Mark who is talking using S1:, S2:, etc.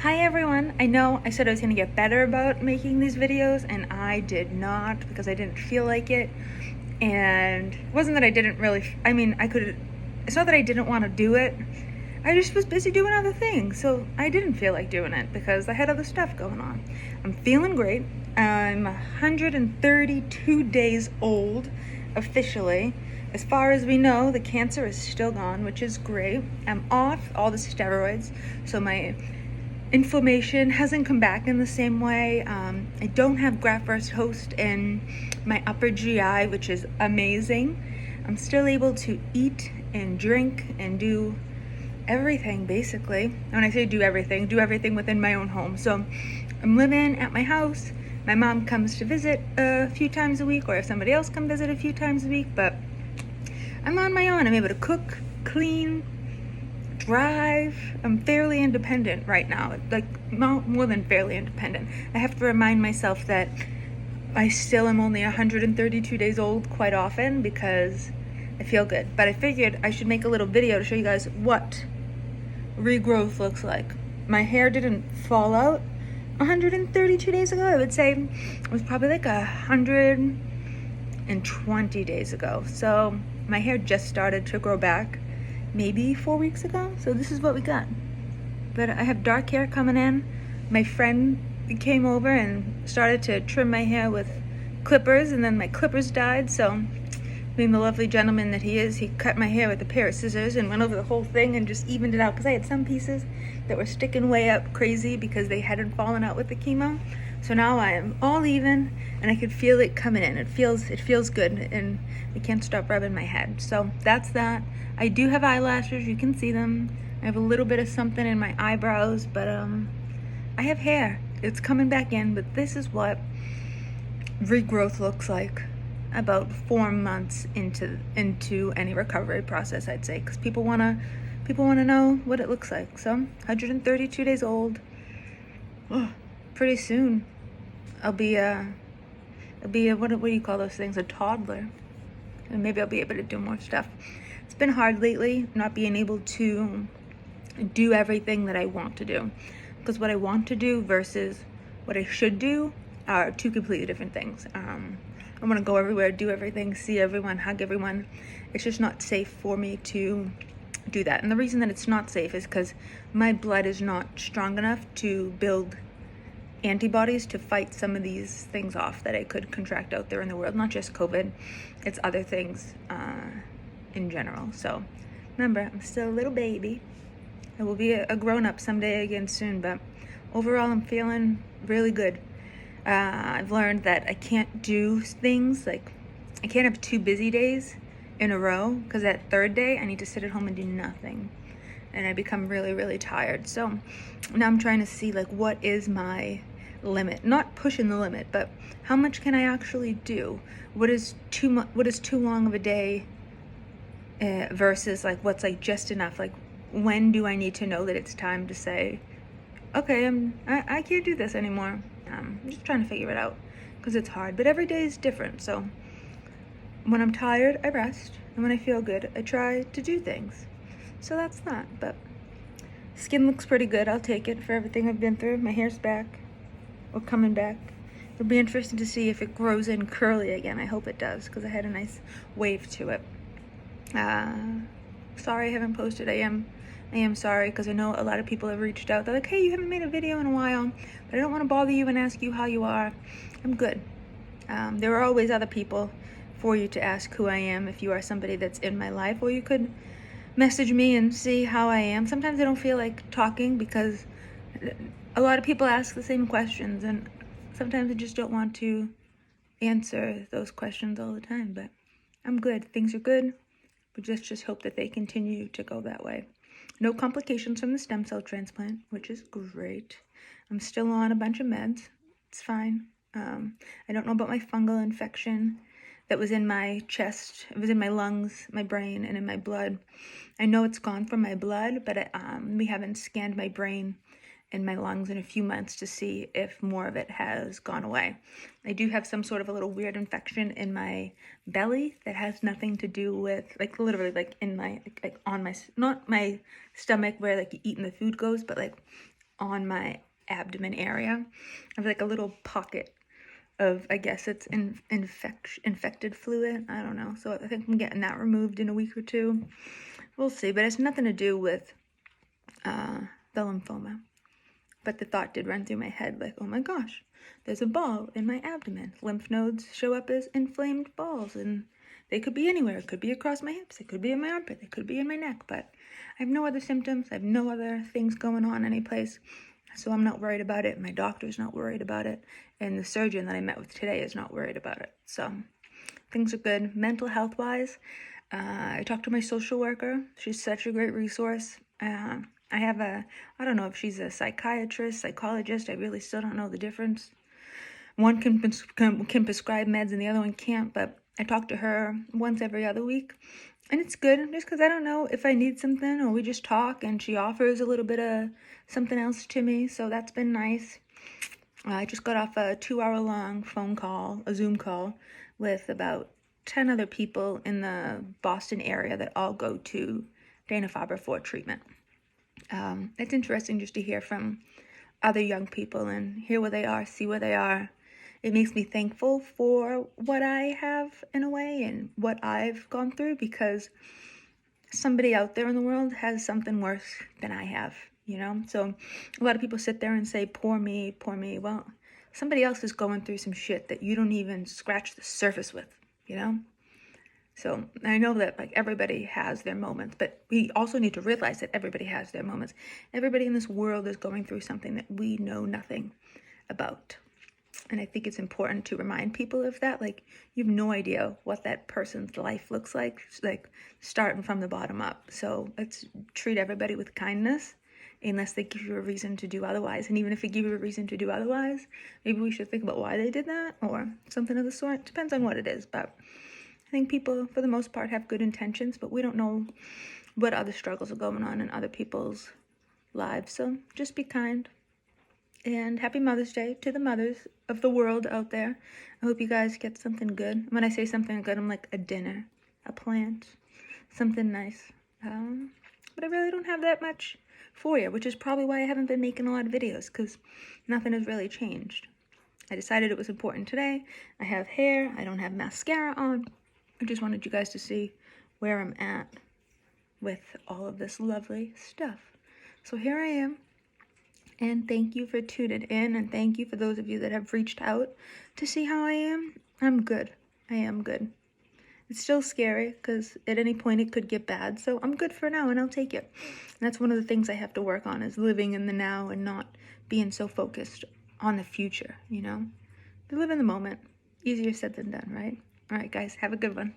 S1: Hi everyone! I know I said I was going to get better about making these videos, and I did not because I didn't feel like it. And it wasn't that I didn't really, it's not that I didn't want to do it. I just was busy doing other things, so I didn't feel like doing it because I had other stuff going on. I'm feeling great. I'm 132 days old officially. As far as we know, the cancer is still gone, which is great. I'm off all the steroids, so my inflammation hasn't come back in the same way. I don't have graft-versus-host in my upper GI, which is amazing. I'm still able to eat and drink and do everything, basically. And when I say do everything within my own home. So I'm living at my house. My mom comes to visit a few times a week, or if somebody else come visit a few times a week, but I'm on my own. I'm able to cook, clean, drive. I'm fairly independent right now, like more than fairly independent. I have to remind myself that I still am only 132 days old quite often because I feel good. But I figured I should make a little video to show you guys what regrowth looks like. My hair didn't fall out 132 days ago. I would say it was probably like 120 days ago. So my hair just started to grow back maybe 4 weeks ago. So this is what we got. But I have dark hair coming in. My friend came over and started to trim my hair with clippers, and then my clippers died. So being the lovely gentleman that he is, he cut my hair with a pair of scissors and went over the whole thing and just evened it out, because I had some pieces that were sticking way up crazy because they hadn't fallen out with the chemo. So now I am all even, and I could feel it coming in. It feels good, and I can't stop rubbing my head. So that's that. I do have eyelashes, you can see them. I have a little bit of something in my eyebrows, but I have hair. It's coming back in, but this is what regrowth looks like about 4 months into any recovery process, I'd say, because people wanna know what it looks like. So 132 days old. Oh, pretty soon I'll be a what do you call those things? A toddler, and maybe I'll be able to do more stuff. It's been hard lately not being able to do everything that I want to do, because what I want to do versus what I should do are two completely different things. I want to go everywhere, do everything, see everyone, hug everyone. It's just not safe for me to do that. And the reason that it's not safe is because my blood is not strong enough to build antibodies to fight some of these things off that I could contract out there in the world. Not just COVID, it's other things in general. So remember, I'm still a little baby. I will be a grown-up someday again soon, but overall I'm feeling really good. I've learned that I can't do things, like I can't have 2 busy days in a row, because that third day I need to sit at home and do nothing, and I become really, really tired. So now I'm trying to see, like, what is my limit? Not pushing the limit, but how much can I actually do? What is too long of a day versus like what's like just enough? Like, when do I need to know that it's time to say, okay, I can't do this anymore? I'm just trying to figure it out, because it's hard, but every day is different. So when I'm tired, I rest, and when I feel good, I try to do things. So that's that. But skin looks pretty good. I'll take it for everything I've been through. My hair's back, or coming back. It'll be interesting to see if it grows in curly again. I hope it does, because I had a nice wave to it. Sorry I haven't posted. I am sorry, because I know a lot of people have reached out. They're like, hey, you haven't made a video in a while, but I don't want to bother you and ask you how you are. I'm good. There are always other people for you to ask who I am if you are somebody that's in my life, or you could message me and see how I am. Sometimes I don't feel like talking because a lot of people ask the same questions, and sometimes I just don't want to answer those questions all the time. But I'm good. Things are good. We just hope that they continue to go that way. No complications from the stem cell transplant, which is great. I'm still on a bunch of meds. It's fine. I don't know about my fungal infection that was in my chest. It was in my lungs, my brain, and in my blood. I know it's gone from my blood, but we haven't scanned my brain and my lungs in a few months to see if more of it has gone away. I do have some sort of a little weird infection in my belly that has nothing to do with, like, literally, like, in my, like on my, not my stomach where, like, you eat and the food goes, but, like, on my abdomen area. I have like a little pocket of, I guess it's infected fluid. I don't know. So I think I'm getting that removed in a week or two. We'll see. But it's nothing to do with the lymphoma. But the thought did run through my head like, oh my gosh, there's a ball in my abdomen. Lymph nodes show up as inflamed balls, and they could be anywhere. It could be across my hips. It could be in my armpit. It could be in my neck. But I have no other symptoms. I have no other things going on anyplace. So I'm not worried about it. My doctor's not worried about it. And the surgeon that I met with today is not worried about it. So things are good. Mental health-wise, I talked to my social worker. She's such a great resource. I have I don't know if she's a psychiatrist, psychologist. I really still don't know the difference. One can prescribe meds and the other one can't, but I talk to her once every other week. And it's good just because I don't know if I need something, or we just talk and she offers a little bit of something else to me. So that's been nice. I just got off a 2-hour-long phone call, a Zoom call, with about 10 other people in the Boston area that all go to Dana-Farber for treatment. It's interesting just to hear from other young people and hear where they are, see where they are. It makes me thankful for what I have in a way and what I've gone through, because somebody out there in the world has something worse than I have, you know? So a lot of people sit there and say, poor me, poor me. Well, somebody else is going through some shit that you don't even scratch the surface with, you know? So I know that like everybody has their moments, but we also need to realize that everybody has their moments. Everybody in this world is going through something that we know nothing about. And I think it's important to remind people of that. Like, you have no idea what that person's life looks like starting from the bottom up. So let's treat everybody with kindness unless they give you a reason to do otherwise. And even if they give you a reason to do otherwise, maybe we should think about why they did that or something of the sort. Depends on what it is, but I think people, for the most part, have good intentions, but we don't know what other struggles are going on in other people's lives. So just be kind. And happy Mother's Day to the mothers of the world out there. I hope you guys get something good. When I say something good, I'm like a dinner, a plant, something nice. But I really don't have that much for you, which is probably why I haven't been making a lot of videos, because nothing has really changed. I decided it was important today. I have hair. I don't have mascara on. I just wanted you guys to see where I'm at with all of this lovely stuff. So here I am. And thank you for tuning in, and thank you for those of you that have reached out to see how I am. I'm good. I am good. It's still scary because at any point it could get bad, so I'm good for now and I'll take it. And that's one of the things I have to work on, is living in the now and not being so focused on the future, you know? We live in the moment. Easier said than done, right? All right, guys, have a good one.